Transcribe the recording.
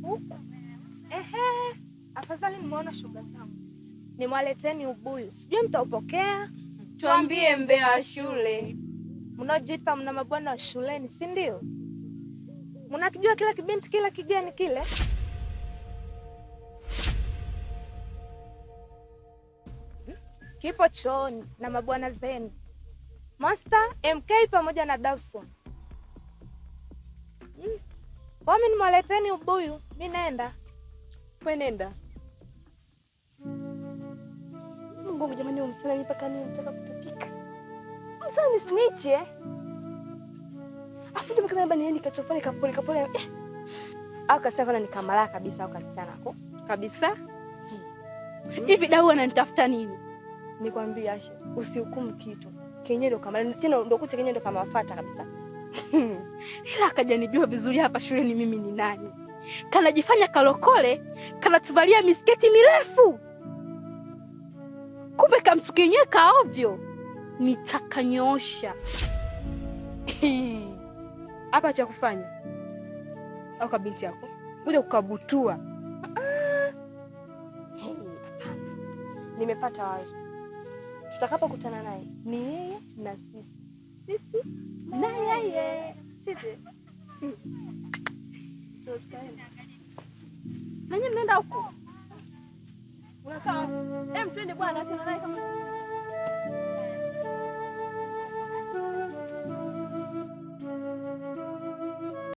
Huko. Ehe. Afadhali nimeona shoga zangu. Nimwaleteni ubuyu. Sijui mtaupokea. Tuambie mbea wa shule. Mnajiita mna mabwana wa shuleni, si ndio? Mnakijua kila kibinti kila kigeni kile? Kipo chooni na mabwana zenu. Master, MK pamoja na Dawson. Mimi nimwaleteni ubuyu, mimi naenda. Wewe nenda. Mungu jamani, umsana mpaka nini nataka kutupika. Umsana ni snitch Afu ndio kama bani nikachofanya kapole. Au kasema ni kamala kabisa au kasichana ko. Kabisa? Hivi Dau ananitafuta nini? Nikwambie Asha, usihukumu kitu. Kenyewe ndo kama tena ndo kucha kenyewe ndo kama wafuata kabisa. Ila akajanijua vizuri hapa shuleni mimi ni nani. Kanajifanya kalokole, kanatuvalia misketi mirefu. Kumbe kamsukenyewe ovyo. Nitakanyoosha. Hapa cha kufanya. Au kwa binti yako. Kuja kukabutua. Nimepata wazo. Tutakapokutana naye ni yeye na sisi. Sisi na yeye. Sisi. Nani mnaenda huko? Unakaa? Twende bwana, acha naye kama